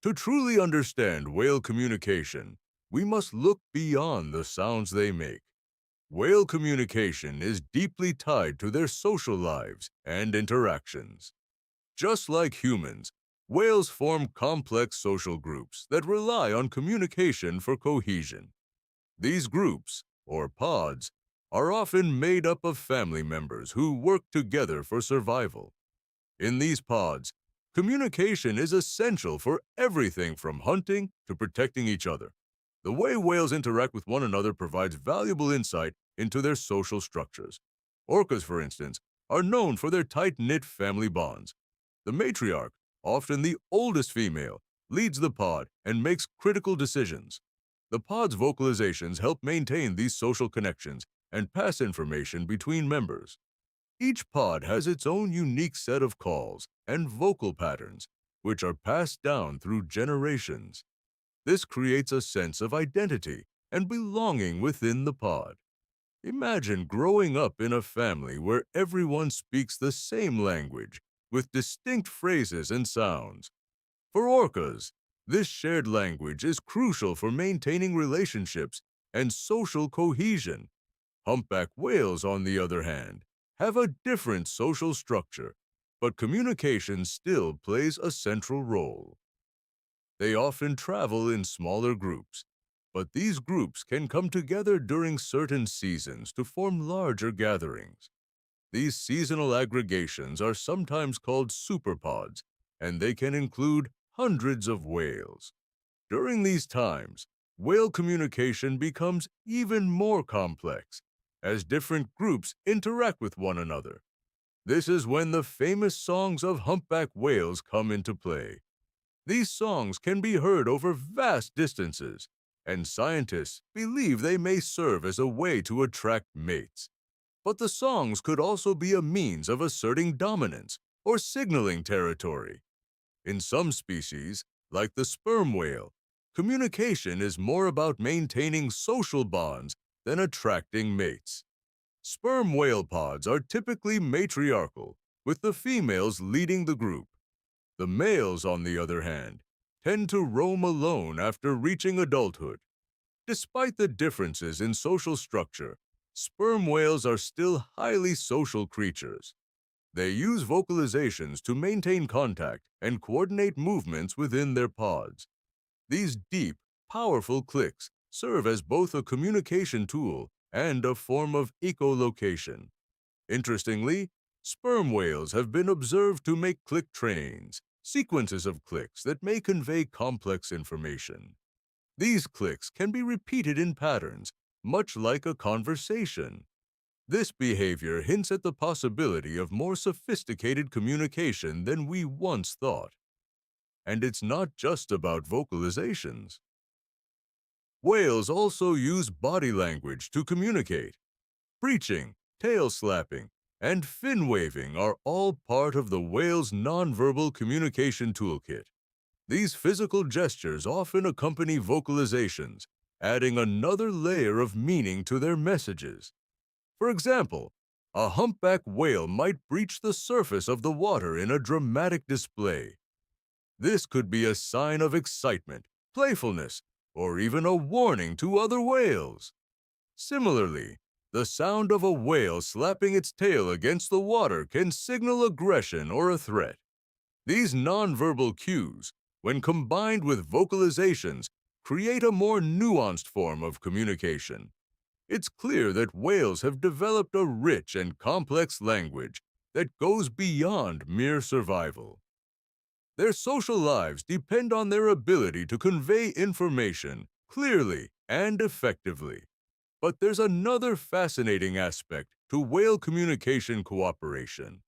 To truly understand whale communication, we must look beyond the sounds they make. Whale communication is deeply tied to their social lives and interactions. Just like humans, whales form complex social groups that rely on communication for cohesion. These groups, or pods, are often made up of family members who work together for survival. In these pods, communication is essential for everything from hunting to protecting each other. The way whales interact with one another provides valuable insight into their social structures. Orcas, for instance, are known for their tight-knit family bonds. The matriarch, often the oldest female, leads the pod and makes critical decisions. The pod's vocalizations help maintain these social connections and pass information between members. Each pod has its own unique set of calls and vocal patterns, which are passed down through generations. This creates a sense of identity and belonging within the pod. Imagine growing up in a family where everyone speaks the same language with distinct phrases and sounds. For orcas, this shared language is crucial for maintaining relationships and social cohesion. Humpback whales, on the other hand, have a different social structure, but communication still plays a central role. They often travel in smaller groups, but these groups can come together during certain seasons to form larger gatherings. These seasonal aggregations are sometimes called superpods, and they can include hundreds of whales. During these times, whale communication becomes even more complex as different groups interact with one another. This is when the famous songs of humpback whales come into play. These songs can be heard over vast distances, and scientists believe they may serve as a way to attract mates. But the songs could also be a means of asserting dominance or signaling territory. In some species, like the sperm whale, communication is more about maintaining social bonds than attracting mates. Sperm whale pods are typically matriarchal, with the females leading the group. The males, on the other hand, tend to roam alone after reaching adulthood. Despite the differences in social structure, sperm whales are still highly social creatures. They use vocalizations to maintain contact and coordinate movements within their pods. These deep, powerful clicks serve as both a communication tool and a form of echolocation. Interestingly, sperm whales have been observed to make click trains, sequences of clicks that may convey complex information. These clicks can be repeated in patterns, much like a conversation. This behavior hints at the possibility of more sophisticated communication than we once thought. And it's not just about vocalizations. Whales also use body language to communicate. Preaching, tail slapping, and fin waving are all part of the whale's nonverbal communication toolkit. These physical gestures often accompany vocalizations, adding another layer of meaning to their messages. For example, a humpback whale might breach the surface of the water in a dramatic display. This could be a sign of excitement, playfulness, or even a warning to other whales. Similarly, the sound of a whale slapping its tail against the water can signal aggression or a threat. These nonverbal cues, when combined with vocalizations, create a more nuanced form of communication. It's clear that whales have developed a rich and complex language that goes beyond mere survival. Their social lives depend on their ability to convey information clearly and effectively. But there's another fascinating aspect to whale communication cooperation.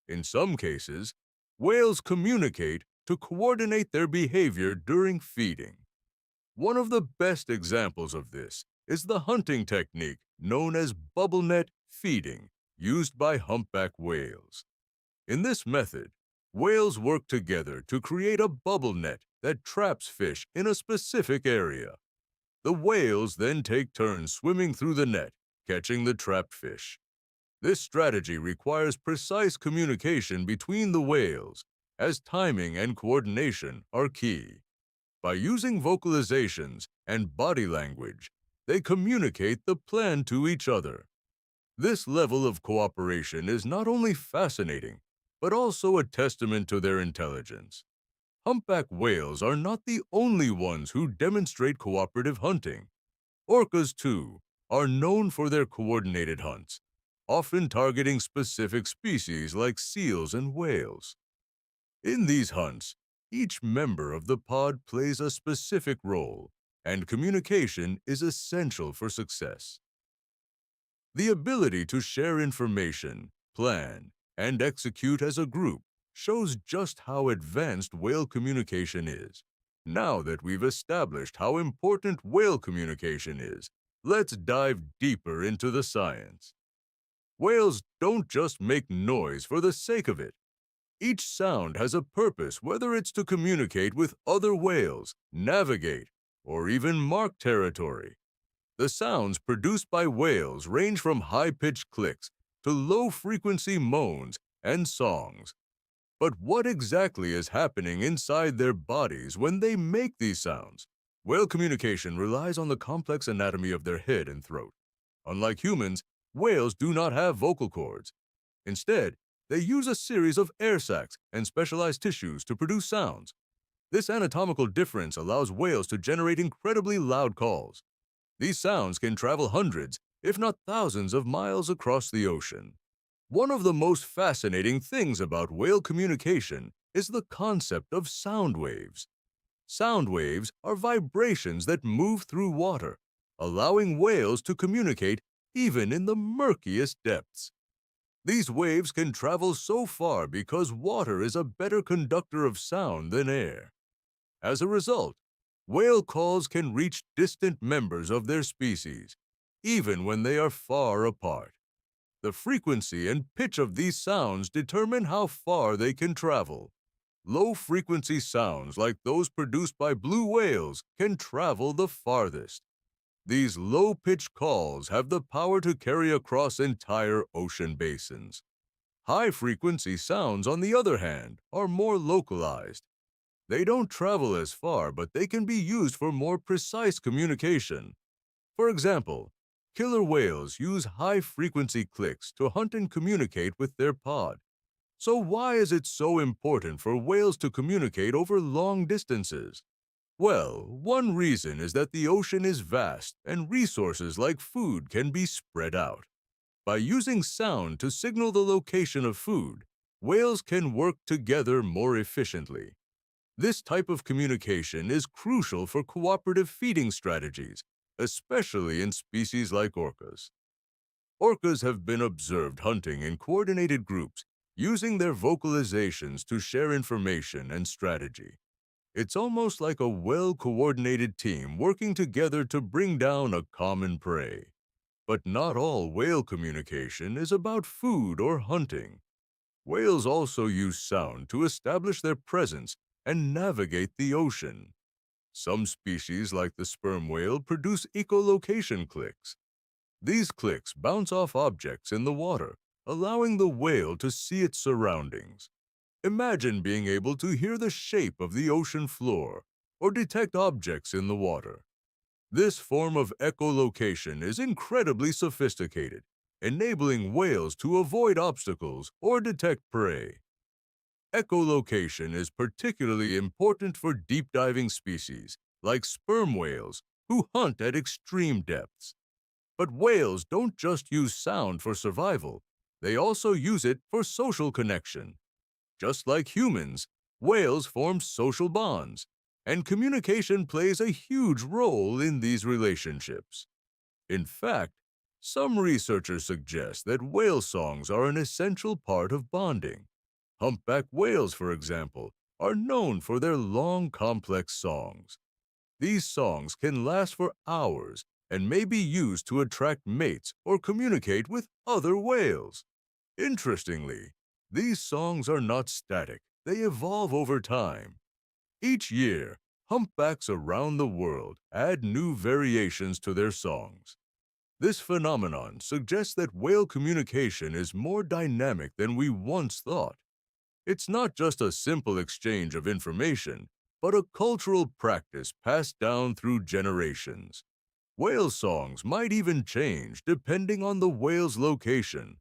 In some cases, whales communicate to coordinate their behavior during feeding. One of the best examples of this is the hunting technique known as bubble net feeding, used by humpback whales. In this method, whales work together to create a bubble net that traps fish in a specific area. The whales then take turns swimming through the net, catching the trapped fish. This strategy requires precise communication between the whales, as timing and coordination are key. By using vocalizations and body language, they communicate the plan to each other. This level of cooperation is not only fascinating, but also a testament to their intelligence. Humpback whales are not the only ones who demonstrate cooperative hunting. Orcas, too, are known for their coordinated hunts, often targeting specific species like seals and whales. In these hunts, each member of the pod plays a specific role, and communication is essential for success. The ability to share information, plan, and execute as a group shows just how advanced whale communication is. Now that we've established how important whale communication is, let's dive deeper into the science. Whales don't just make noise for the sake of it. Each sound has a purpose, whether it's to communicate with other whales, navigate, or even mark territory. The sounds produced by whales range from high-pitched clicks to low-frequency moans and songs. But what exactly is happening inside their bodies when they make these sounds? Whale communication relies on the complex anatomy of their head and throat. Unlike humans, whales do not have vocal cords. Instead, they use a series of air sacs and specialized tissues to produce sounds. This anatomical difference allows whales to generate incredibly loud calls. These sounds can travel hundreds, if not thousands of miles across the ocean. One of the most fascinating things about whale communication is the concept of sound waves. Sound waves are vibrations that move through water, allowing whales to communicate even in the murkiest depths. These waves can travel so far because water is a better conductor of sound than air. As a result, whale calls can reach distant members of their species, even when they are far apart. The frequency and pitch of these sounds determine how far they can travel. Low-frequency sounds like those produced by blue whales can travel the farthest. These low-pitched calls have the power to carry across entire ocean basins. High-frequency sounds, on the other hand, are more localized. They don't travel as far, but they can be used for more precise communication. For example, killer whales use high-frequency clicks to hunt and communicate with their pod. So why is it so important for whales to communicate over long distances? Well, one reason is that the ocean is vast and resources like food can be spread out. By using sound to signal the location of food, whales can work together more efficiently. This type of communication is crucial for cooperative feeding strategies, especially in species like orcas. Orcas have been observed hunting in coordinated groups, using their vocalizations to share information and strategy. It's almost like a well-coordinated team working together to bring down a common prey. But not all whale communication is about food or hunting. Whales also use sound to establish their presence and navigate the ocean. Some species, like the sperm whale, produce echolocation clicks. These clicks bounce off objects in the water, allowing the whale to see its surroundings. Imagine being able to hear the shape of the ocean floor or detect objects in the water. This form of echolocation is incredibly sophisticated, enabling whales to avoid obstacles or detect prey. Echolocation is particularly important for deep-diving species, like sperm whales, who hunt at extreme depths. But whales don't just use sound for survival, they also use it for social connection. Just like humans, whales form social bonds, and communication plays a huge role in these relationships. In fact, some researchers suggest that whale songs are an essential part of bonding. Humpback whales, for example, are known for their long, complex songs. These songs can last for hours and may be used to attract mates or communicate with other whales. Interestingly, these songs are not static. They evolve over time. Each year, humpbacks around the world add new variations to their songs. This phenomenon suggests that whale communication is more dynamic than we once thought. It's not just a simple exchange of information, but a cultural practice passed down through generations. Whale songs might even change depending on the whale's location.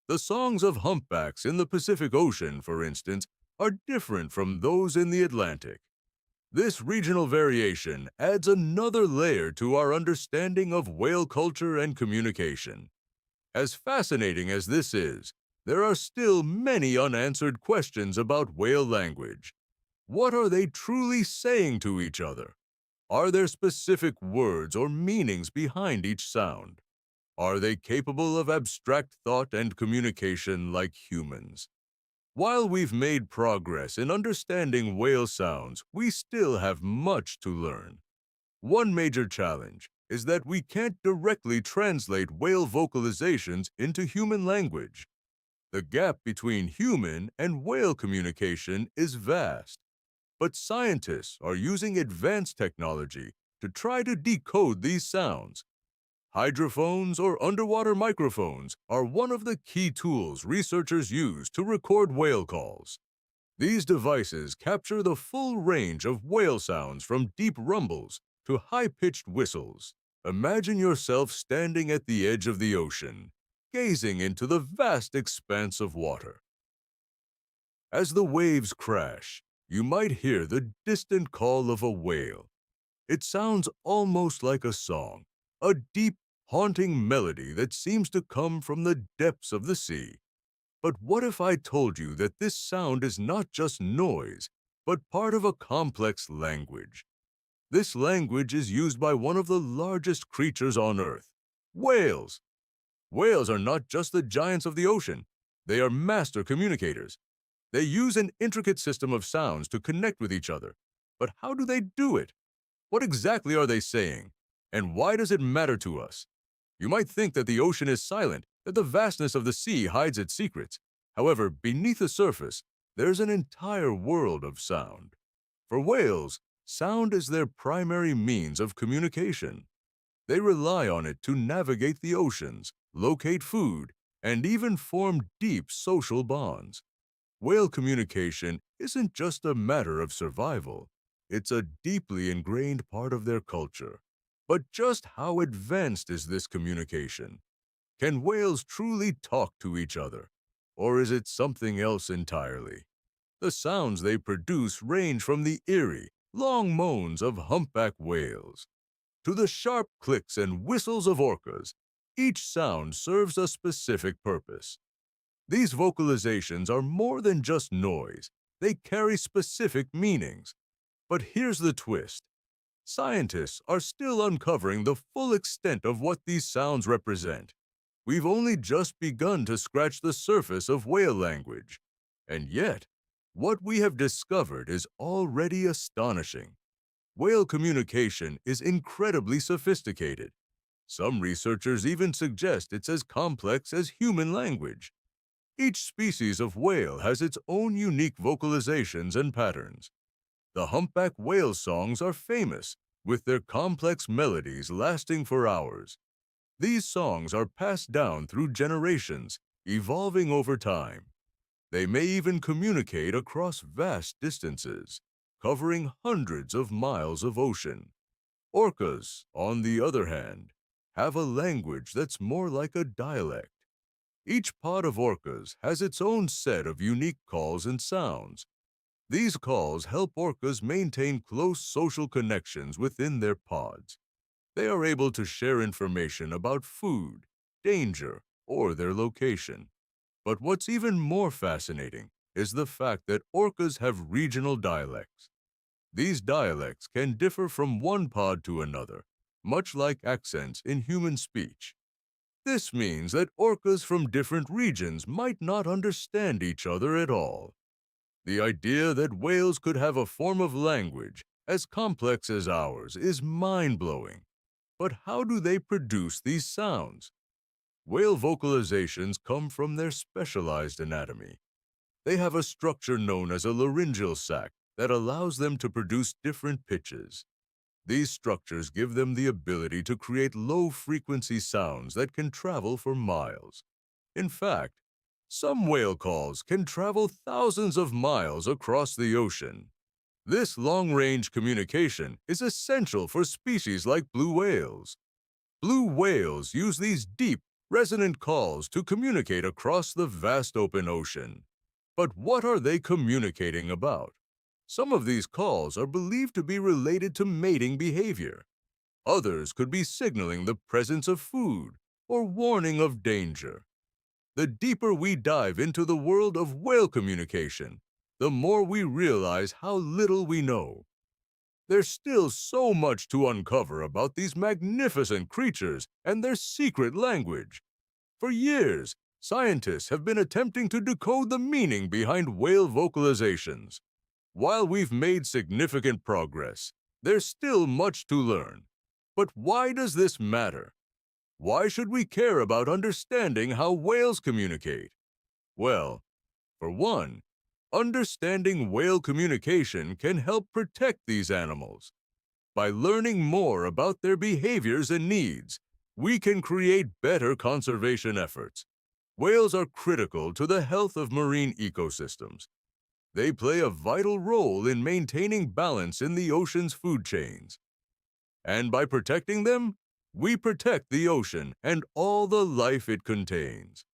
The songs of humpbacks in the Pacific Ocean, for instance, are different from those in the Atlantic. This regional variation adds another layer to our understanding of whale culture and communication. As fascinating as this is, there are still many unanswered questions about whale language. What are they truly saying to each other? Are there specific words or meanings behind each sound? Are they capable of abstract thought and communication like humans? While we've made progress in understanding whale sounds, we still have much to learn. One major challenge is that we can't directly translate whale vocalizations into human language. The gap between human and whale communication is vast, but scientists are using advanced technology to try to decode these sounds. Hydrophones or underwater microphones are one of the key tools researchers use to record whale calls. These devices capture the full range of whale sounds from deep rumbles to high-pitched whistles. Imagine yourself standing at the edge of the ocean, gazing into the vast expanse of water. As the waves crash, you might hear the distant call of a whale. It sounds almost like a song, a deep, haunting melody that seems to come from the depths of the sea. But what if I told you that this sound is not just noise, but part of a complex language? This language is used by one of the largest creatures on Earth, whales. Whales are not just the giants of the ocean. They are master communicators. They use an intricate system of sounds to connect with each other. But how do they do it? What exactly are they saying? And why does it matter to us? You might think that the ocean is silent, that the vastness of the sea hides its secrets. However, beneath the surface, there's an entire world of sound. For whales, sound is their primary means of communication. They rely on it to navigate the oceans, locate food, and even form deep social bonds. Whale communication isn't just a matter of survival. It's a deeply ingrained part of their culture. But just how advanced is this communication? Can whales truly talk to each other? Or is it something else entirely? The sounds they produce range from the eerie, long moans of humpback whales to the sharp clicks and whistles of orcas. Each sound serves a specific purpose. These vocalizations are more than just noise. They carry specific meanings. But here's the twist. Scientists are still uncovering the full extent of what these sounds represent. We've only just begun to scratch the surface of whale language. And yet, what we have discovered is already astonishing. Whale communication is incredibly sophisticated. Some researchers even suggest it's as complex as human language. Each species of whale has its own unique vocalizations and patterns. The humpback whale songs are famous, with their complex melodies lasting for hours. These songs are passed down through generations, evolving over time. They may even communicate across vast distances, covering hundreds of miles of ocean. Orcas, on the other hand, have a language that's more like a dialect. Each pod of orcas has its own set of unique calls and sounds. These calls help orcas maintain close social connections within their pods. They are able to share information about food, danger, or their location. But what's even more fascinating is the fact that orcas have regional dialects. These dialects can differ from one pod to another, much like accents in human speech. This means that orcas from different regions might not understand each other at all. The idea that whales could have a form of language as complex as ours is mind-blowing. But how do they produce these sounds? Whale vocalizations come from their specialized anatomy. They have a structure known as a laryngeal sac that allows them to produce different pitches. These structures give them the ability to create low-frequency sounds that can travel for miles. In fact, some whale calls can travel thousands of miles across the ocean. This long-range communication is essential for species like blue whales. Blue whales use these deep, resonant calls to communicate across the vast open ocean. But what are they communicating about? Some of these calls are believed to be related to mating behavior. Others could be signaling the presence of food or warning of danger. The deeper we dive into the world of whale communication, the more we realize how little we know. There's still so much to uncover about these magnificent creatures and their secret language. For years, scientists have been attempting to decode the meaning behind whale vocalizations. While we've made significant progress, there's still much to learn. But why does this matter? Why should we care about understanding how whales communicate? Well, for one, understanding whale communication can help protect these animals. By learning more about their behaviors and needs, we can create better conservation efforts. Whales are critical to the health of marine ecosystems. They play a vital role in maintaining balance in the ocean's food chains. And by protecting them, we protect the ocean and all the life it contains.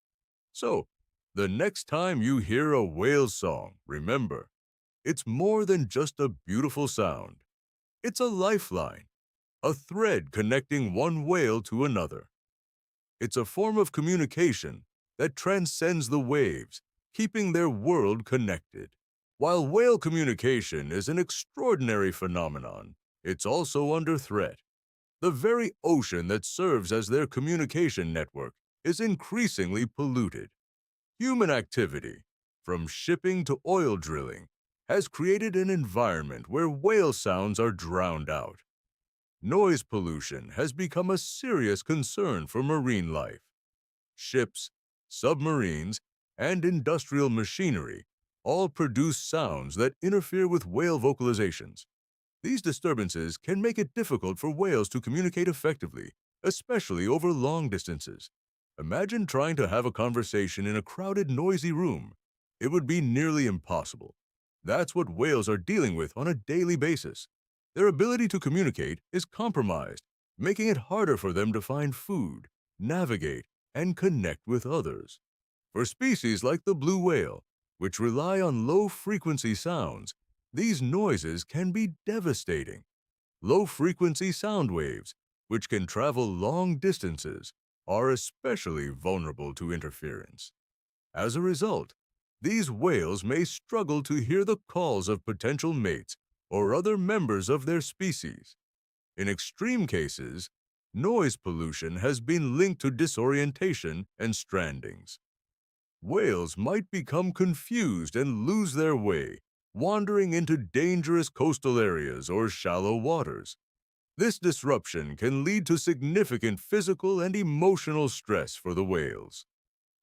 So, the next time you hear a whale song, remember, it's more than just a beautiful sound. It's a lifeline, a thread connecting one whale to another. It's a form of communication that transcends the waves, keeping their world connected. While whale communication is an extraordinary phenomenon, it's also under threat. The very ocean that serves as their communication network is increasingly polluted. Human activity, from shipping to oil drilling, has created an environment where whale sounds are drowned out. Noise pollution has become a serious concern for marine life. Ships, submarines, and industrial machinery all produce sounds that interfere with whale vocalizations. These disturbances can make it difficult for whales to communicate effectively, especially over long distances. Imagine trying to have a conversation in a crowded, noisy room. It would be nearly impossible. That's what whales are dealing with on a daily basis. Their ability to communicate is compromised, making it harder for them to find food, navigate, and connect with others. For species like the blue whale, which rely on low-frequency sounds, these noises can be devastating. Low-frequency sound waves, which can travel long distances, are especially vulnerable to interference. As a result, these whales may struggle to hear the calls of potential mates or other members of their species. In extreme cases, noise pollution has been linked to disorientation and strandings. Whales might become confused and lose their way, wandering into dangerous coastal areas or shallow waters. This disruption can lead to significant physical and emotional stress for the whales.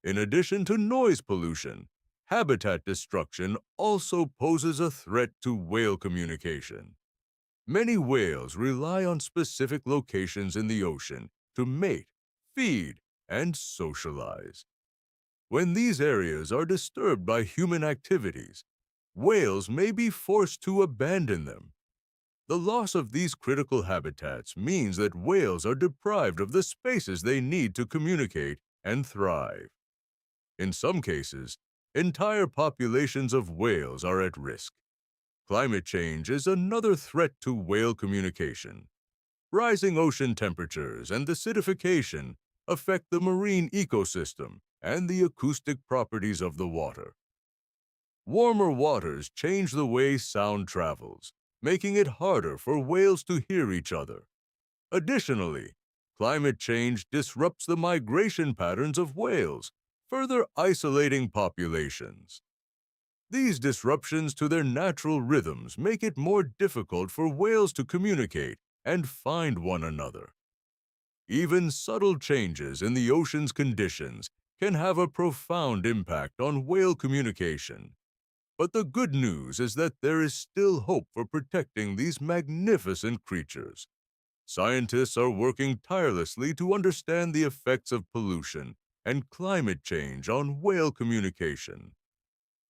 In addition to noise pollution, habitat destruction also poses a threat to whale communication. Many whales rely on specific locations in the ocean to mate, feed, and socialize. When these areas are disturbed by human activities, whales may be forced to abandon them. The loss of these critical habitats means that whales are deprived of the spaces they need to communicate and thrive. In some cases, entire populations of whales are at risk. Climate change is another threat to whale communication. Rising ocean temperatures and acidification affect the marine ecosystem and the acoustic properties of the water. Warmer waters change the way sound travels, making it harder for whales to hear each other. Additionally, climate change disrupts the migration patterns of whales, further isolating populations. These disruptions to their natural rhythms make it more difficult for whales to communicate and find one another. Even subtle changes in the ocean's conditions can have a profound impact on whale communication. But the good news is that there is still hope for protecting these magnificent creatures. Scientists are working tirelessly to understand the effects of pollution and climate change on whale communication.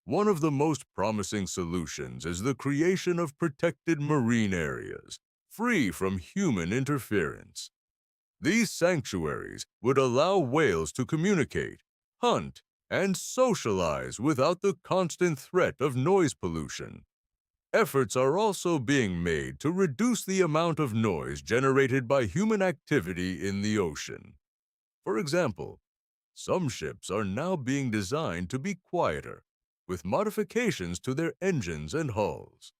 One of the most promising solutions is the creation of protected marine areas, free from human interference. These sanctuaries would allow whales to communicate, hunt, and socialize without the constant threat of noise pollution. Efforts are also being made to reduce the amount of noise generated by human activity in the ocean. For example, some ships are now being designed to be quieter, with modifications to their engines and hulls.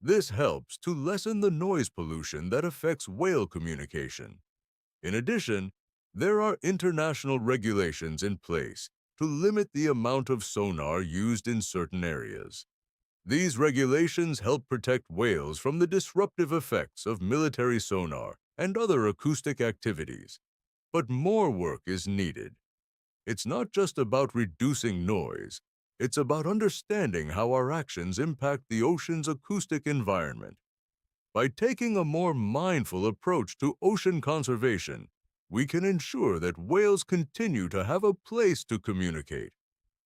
This helps to lessen the noise pollution that affects whale communication. In addition, there are international regulations in place to limit the amount of sonar used in certain areas. These regulations help protect whales from the disruptive effects of military sonar and other acoustic activities. But more work is needed. It's not just about reducing noise, it's about understanding how our actions impact the ocean's acoustic environment. By taking a more mindful approach to ocean conservation, we can ensure that whales continue to have a place to communicate.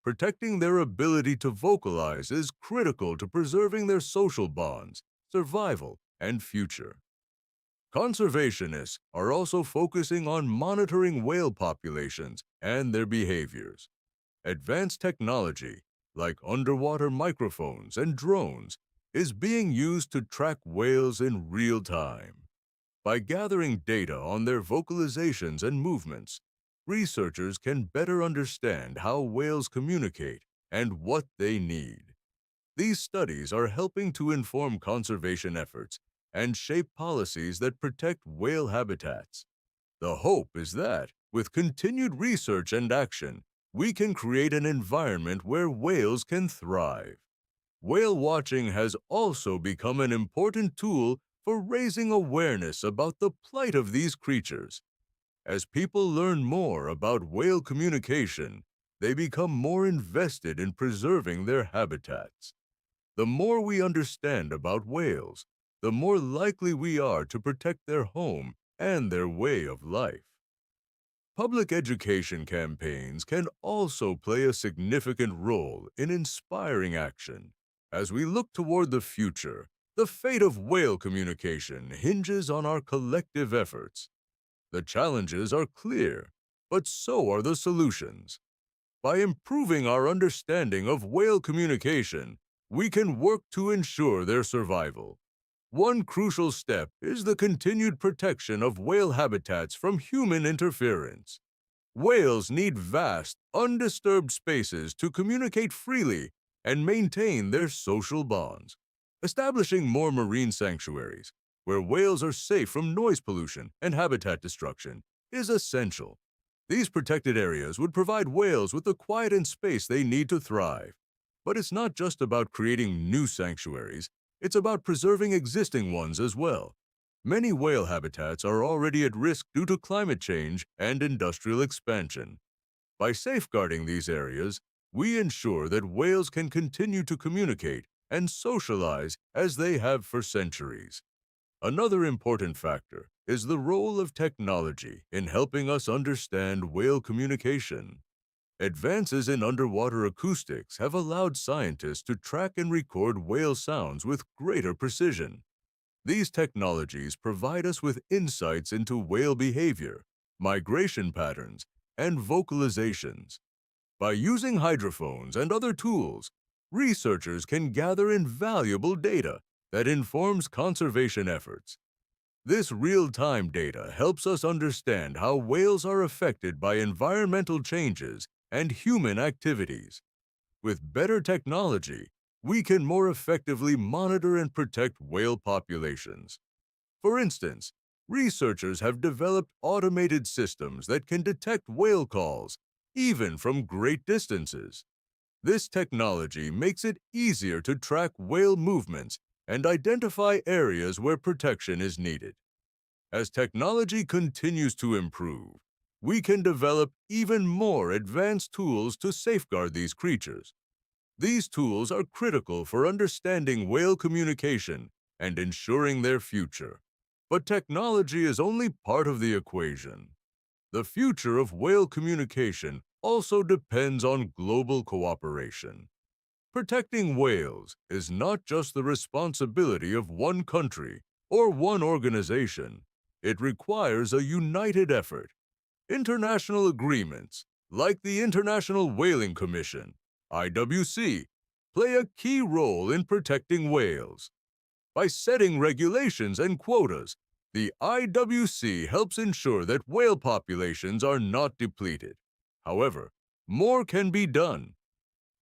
Protecting their ability to vocalize is critical to preserving their social bonds, survival, and future. Conservationists are also focusing on monitoring whale populations and their behaviors. Advanced technology, like underwater microphones and drones, is being used to track whales in real time. By gathering data on their vocalizations and movements, researchers can better understand how whales communicate and what they need. These studies are helping to inform conservation efforts and shape policies that protect whale habitats. The hope is that, with continued research and action, we can create an environment where whales can thrive. Whale watching has also become an important tool for raising awareness about the plight of these creatures. As people learn more about whale communication, they become more invested in preserving their habitats. The more we understand about whales, the more likely we are to protect their home and their way of life. Public education campaigns can also play a significant role in inspiring action. As we look toward the future, the fate of whale communication hinges on our collective efforts. The challenges are clear, but so are the solutions. By improving our understanding of whale communication, we can work to ensure their survival. One crucial step is the continued protection of whale habitats from human interference. Whales need vast, undisturbed spaces to communicate freely and maintain their social bonds. Establishing more marine sanctuaries, where whales are safe from noise pollution and habitat destruction, is essential. These protected areas would provide whales with the quiet and space they need to thrive. But it's not just about creating new sanctuaries, it's about preserving existing ones as well. Many whale habitats are already at risk due to climate change and industrial expansion. By safeguarding these areas, we ensure that whales can continue to communicate and socialize as they have for centuries. Another important factor is the role of technology in helping us understand whale communication. Advances in underwater acoustics have allowed scientists to track and record whale sounds with greater precision. These technologies provide us with insights into whale behavior, migration patterns, and vocalizations. By using hydrophones and other tools, researchers can gather invaluable data that informs conservation efforts. This real-time data helps us understand how whales are affected by environmental changes and human activities. With better technology, we can more effectively monitor and protect whale populations. For instance, researchers have developed automated systems that can detect whale calls, even from great distances. This technology makes it easier to track whale movements and identify areas where protection is needed. As technology continues to improve, we can develop even more advanced tools to safeguard these creatures. These tools are critical for understanding whale communication and ensuring their future. But technology is only part of the equation. The future of whale communication also depends on global cooperation. Protecting whales is not just the responsibility of one country or one organization. It requires a united effort. International agreements, like the International Whaling Commission, IWC, play a key role in protecting whales. By setting regulations and quotas, the IWC helps ensure that whale populations are not depleted. However, more can be done.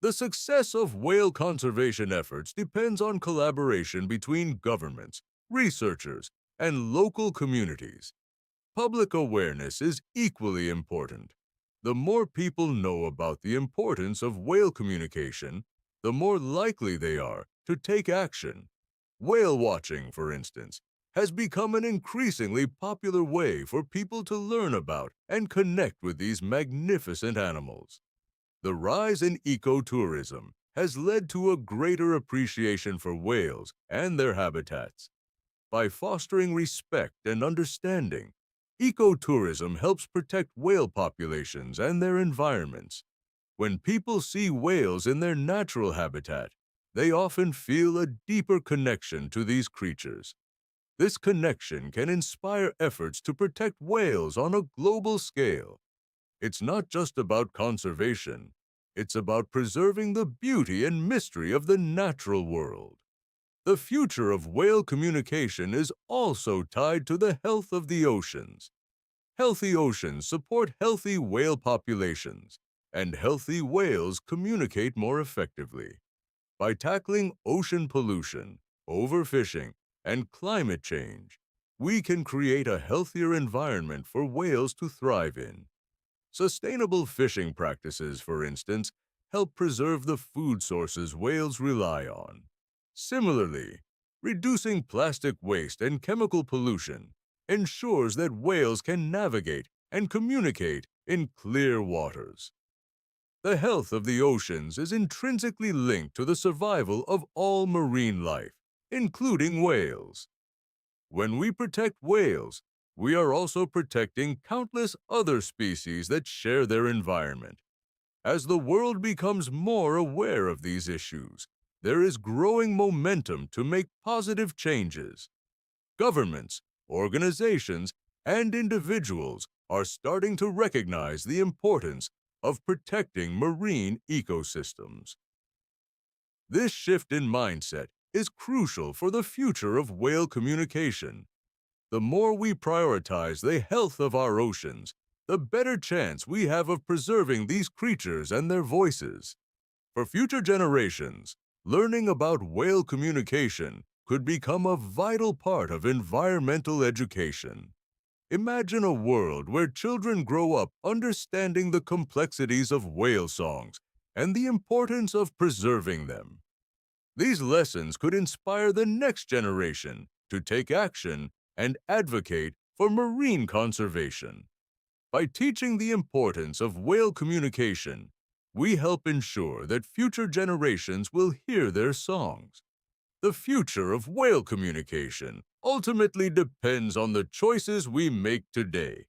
The success of whale conservation efforts depends on collaboration between governments, researchers, and local communities. Public awareness is equally important. The more people know about the importance of whale communication, the more likely they are to take action. Whale watching, for instance, has become an increasingly popular way for people to learn about and connect with these magnificent animals. The rise in ecotourism has led to a greater appreciation for whales and their habitats. By fostering respect and understanding, ecotourism helps protect whale populations and their environments. When people see whales in their natural habitat, they often feel a deeper connection to these creatures. This connection can inspire efforts to protect whales on a global scale. It's not just about conservation, it's about preserving the beauty and mystery of the natural world. The future of whale communication is also tied to the health of the oceans. Healthy oceans support healthy whale populations, and healthy whales communicate more effectively. By tackling ocean pollution, overfishing, and climate change, we can create a healthier environment for whales to thrive in. Sustainable fishing practices, for instance, help preserve the food sources whales rely on. Similarly, reducing plastic waste and chemical pollution ensures that whales can navigate and communicate in clear waters. The health of the oceans is intrinsically linked to the survival of all marine life, including whales. When we protect whales, we are also protecting countless other species that share their environment. As the world becomes more aware of these issues, there is growing momentum to make positive changes. Governments, organizations, and individuals are starting to recognize the importance of protecting marine ecosystems. This shift in mindset is crucial for the future of whale communication. The more we prioritize the health of our oceans, the better chance we have of preserving these creatures and their voices. For future generations, learning about whale communication could become a vital part of environmental education. Imagine a world where children grow up understanding the complexities of whale songs and the importance of preserving them. These lessons could inspire the next generation to take action and advocate for marine conservation. By teaching the importance of whale communication, we help ensure that future generations will hear their songs. The future of whale communication ultimately depends on the choices we make today.